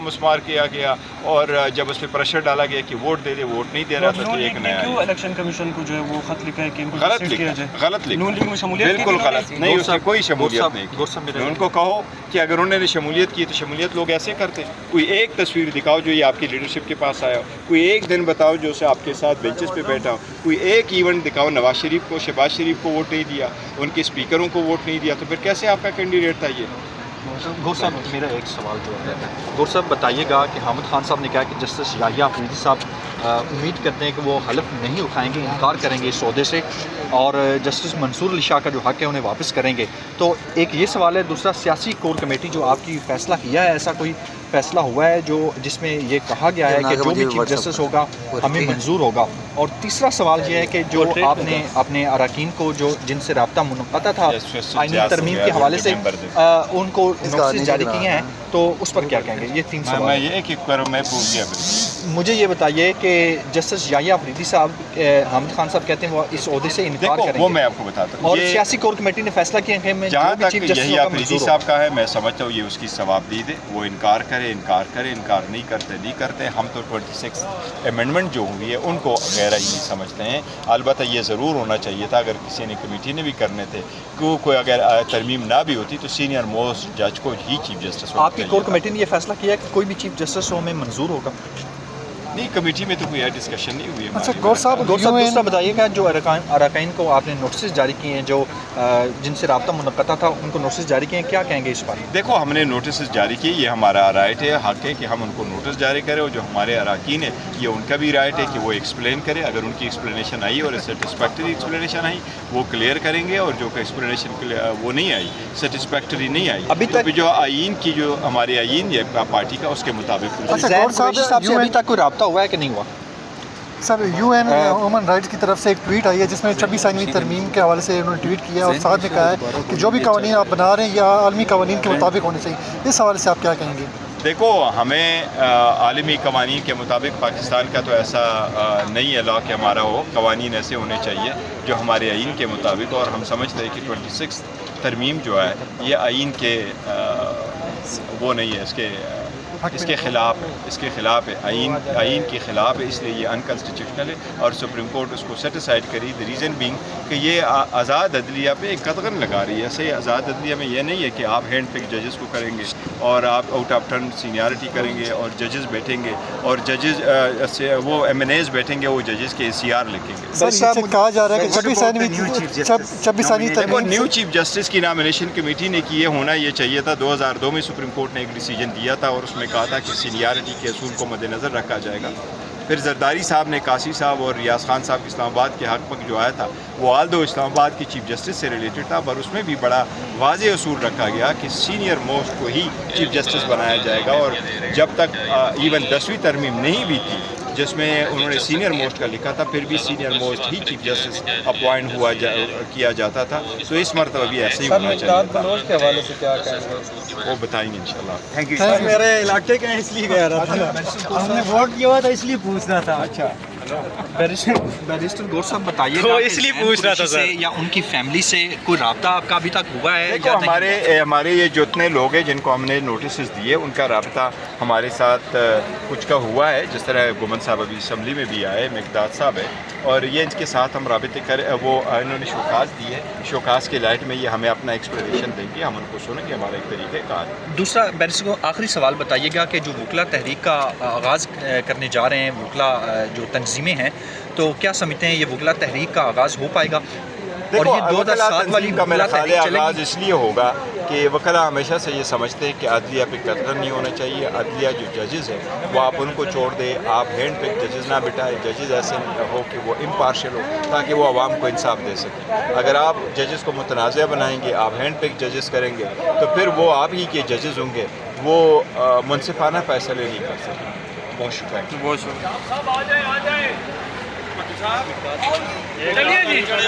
مسمار کیا گیا اور جب اس پہ پریشر ڈالا گیا کہ ووٹ دے دے، ووٹ نہیں دے رہا تھا، تو ایک نیا کیوں الیکشن کمیشن کو جو ہے وہ خط لکھا ہے کہ ان کو غلط ڈسمس کیا لکھا، جائے؟ غلط لکھا، نون لیگ میں شمولیت کی بالکل تھی غلط نہیں، اس میں کوئی شمولیت نہیں گورصاحب کی۔ ان کو کہو کہ اگر انہوں نے شمولیت کی تو شمولیت لوگ ایسے کرتے، کوئی ایک تصویر دکھاؤ جو یہ آپ کی لیڈرشپ کے پاس آیا ہو، کوئی ایک دن بتاؤ جو سے آپ کے ساتھ بینچز پہ بیٹھا ہو، کوئی ایک ایونٹ دکھاؤ نواز شریف کو، شہباز شریف کو ووٹ نہیں دیا، ان کے اسپیکروں کو ووٹ نہیں دیا، تو پھر کیسے آپ کا کینڈیڈیٹ تھا یہ؟ گور صاحب میرا ایک سوال جو ہے گور صاحب بتائیے گا کہ حامد خان صاحب نے کہا کہ جسٹس یحییٰ افریدی صاحب امید کرتے ہیں کہ وہ حلف نہیں اٹھائیں گے، انکار کریں گے اس عہدے سے، اور جسٹس منصور علی شاہ کا جو حق ہے انہیں واپس کریں گے۔ تو ایک یہ سوال ہے، دوسرا سیاسی کور کمیٹی جو آپ کی فیصلہ کیا ہے، ایسا کوئی فیصلہ ہوا ہے جس میں یہ کہا گیا ہے کہ جو بھی چیف جسٹس ہوگا ہمیں منظور ہوگا؟ اور تیسرا سوال یہ ہے کہ جو آپ نے اپنے اراکین کو جن سے رابطہ منقطع تھا آئینی ترمیم کے حوالے سے ان کو نوٹس جاری کیے ہیں، تو اس پر کیا کہیں گے؟ یہ تین سوال میں یہ ایک کروں، میں پوچھ گیا مجھے یہ بتائیے کہ جسٹس یحییٰ افریدی صاحب حامد خان صاحب کہتے ہیں وہ اس عہدے سے انکار کریں وہ گے، میں آپ کو بتاتا ہوں، اور سیاسی کور کمیٹی نے فیصلہ کیا کہ میں جہاں جو بھی تک چیف جسٹس یحییٰ ہوگا افریدی منظور صاحب کا ہے، میں سمجھتا ہوں یہ اس کی ثوابدید ہے، وہ انکار کرے، انکار نہیں کرتے۔ ہم تو 26 امینڈمنٹ جو ہوئی ہے ان کو غیر آئینی سمجھتے ہیں۔ البتہ یہ ضرور ہونا چاہیے تھا، اگر کسی نے کمیٹی نے بھی کرنے تھے کہ کوئی اگر ترمیم نہ بھی ہوتی تو سینئر موسٹ جج کو ہی چیف جسٹس آپ کی کور کمیٹی نے یہ فیصلہ کیا ہے کہ کوئی بھی چیف جسٹس ہو میں منظور ہوگا؟ نہیں، کمیٹی میں تو کوئی ڈسکشن نہیں ہوئی ہے۔ اچھا گور صاحب دوسرا بتائیے گا، جو اراکین کو آپ نے نوٹسز جاری کیے ہیں، جو جن سے رابطہ منقطع تھا ان کو نوٹسز جاری کیے ہیں، کیا کہیں گے اس بارے؟ دیکھو، ہم نے نوٹسز جاری کیے، یہ ہمارا رائٹ ہے، حق ہے کہ ہم ان کو نوٹس جاری کریں، اور جو ہمارے اراکین ہیں یہ ان کا بھی رائٹ ہے کہ وہ ایکسپلین کریں، اگر ان کی ایکسپلینیشن آئی اور سیٹسفیکٹری ایکسپلینیشن آئی وہ کلیئر کریں گے، اور جو کہ ایکسپلینیشن وہ نہیں آئی، سیٹسفیکٹری نہیں آئی، ابھی تک جو آئین کی جو ہمارے آئین ہے پارٹی کا اس کے مطابق گور صاحب سے ابھی تک کوئی رابطہ ہوا ہے کہ نہیں ہوا؟ سر UN ہیومن رائٹس کی طرف سے ایک ٹویٹ آئی ہے جس میں 26 آئینی ترمیم کے حوالے سے انہوں نے ٹویٹ کیا اور ساتھ میں کہا ہے کہ جو بھی قوانین آپ بنا رہے ہیں یا عالمی قوانین کے مطابق ہونے چاہیے، اس حوالے سے آپ کیا کہیں گے؟ دیکھو، ہمیں عالمی قوانین کے مطابق پاکستان کا تو ایسا نہیں ہے لا کہ ہمارا ہو، قوانین ایسے ہونے چاہیے جو ہمارے آئین کے مطابق، اور ہم سمجھتے ہیں کہ 26 ترمیم جو ہے یہ آئین کے وہ نہیں ہے، اس کے خلاف ہے، آئین کے خلاف ہے، اس لیے یہ انکانسٹیٹیوشنل ہے، اور سپریم کورٹ اس کو سیٹیسائڈ کری، دی ریزن بینگ کہ یہ آزاد عدلیہ پہ ایک قدغن لگا رہی ہے۔ ایسے آزاد عدلیہ میں یہ نہیں ہے کہ آپ ہینڈ پک ججز کو کریں گے اور آپ آؤٹ آف ٹرن سینیارٹی کریں گے اور ججز بیٹھیں گے، اور ججز وہ MNAs بیٹھیں گے، وہ ججز کے ACR لکھیں گے۔ سر یہ کہا جا رہا ہے کہ 26 آئینی دیکھو، نیو ترمیم چیف جسٹس کی نامینیشن کمیٹی نے کی، یہ ہونا یہ چاہیے تھا۔ 2002 میں سپریم کورٹ نے ایک ڈیسیجن دیا تھا اور اس میں کہا تھا کہ سینیارٹی کے اصول کو مد نظر رکھا جائے گا۔ پھر زرداری صاحب نے، قاسی صاحب اور ریاض خان صاحب اسلام آباد کے حق میں جو آیا تھا وہ آلدو اسلام آباد کی چیف جسٹس سے ریلیٹڈ تھا، پر اس میں بھی بڑا واضح اصول رکھا گیا کہ سینئر موسٹ کو ہی چیف جسٹس بنایا جائے گا، اور جب تک ایون 10ویں ترمیم نہیں بھی تھی جس میں انہوں نے سینئر موسٹ کا لکھا تھا، پھر بھی سینئر موسٹ ہی چیف جسٹس اپوائنٹ کیا جاتا تھا، تو اس مرتبہ بھی ایسے ہی ہونا چاہیے تھا۔ کے حوالے سے کیا کہیں گے؟ وہ بتائیں گے انشاءاللہ۔ Thank you Thank you. میرے علاقے کا اس لیے گیا رہا تھا، ہم نے ووٹ کیا ہوا تھا اس لیے پوچھنا تھا۔ اچھا، بیرسٹر گور صاحب بتائیے گا اس لیے پوچھ رہا تھا سر، یا ان کی فیملی سے کوئی رابطہ آپ کا ابھی تک ہوا ہے؟ دیکھو، ہمارے یہ جتنے لوگ ہیں جن کو ہم نے نوٹسز دیے ان کا رابطہ ہمارے ساتھ کچھ کا ہوا ہے، جس طرح گمن صاحب ابھی اسمبلی میں بھی آئے، مقداد صاحب ہے، اور یہ ان کے ساتھ ہم رابطے وہ انہوں نے شوکاز دی ہے، شوکاز کے لائٹ میں یہ ہمیں اپنا ایکسپلینیشن دیں گے، ہم ان کو سنیں گے، ہمارا ایک طریقہ کار ہے۔ دوسرا بیرسٹر کو آخری سوال بتائیے گا کہ جو وکلا تحریک کا آغاز کرنے جا رہے ہیں وکلا جو تنظیمیں ہیں، تو کیا سمجھتے ہیں یہ وکلا تحریک کا آغاز ہو پائے گا؟ اور دیکھو، یہ 2007 والی کا میرا وکلا خیال تحریک ہے چلے آغاز گی؟ اس لیے ہوگا کہ وکلا ہمیشہ سے یہ سمجھتے ہیں کہ عدلیہ پہ قتل نہیں ہونا چاہیے، عدلیہ جو ججز ہیں وہ آپ ان کو چھوڑ دیں، آپ ہینڈ پک ججز نہ بٹھائیں، ججز ایسے ہو کہ وہ امپارشل ہو تاکہ وہ عوام کو انصاف دے سکیں۔ اگر آپ ججز کو متنازع بنائیں گے، آپ ہینڈ پک ججز کریں گے، تو پھر وہ آپ ہی کے ججز ہوں گے، وہ منصفانہ فیصلے نہیں کر سکیں۔ بہت شکریہ۔ بہت شکریہ۔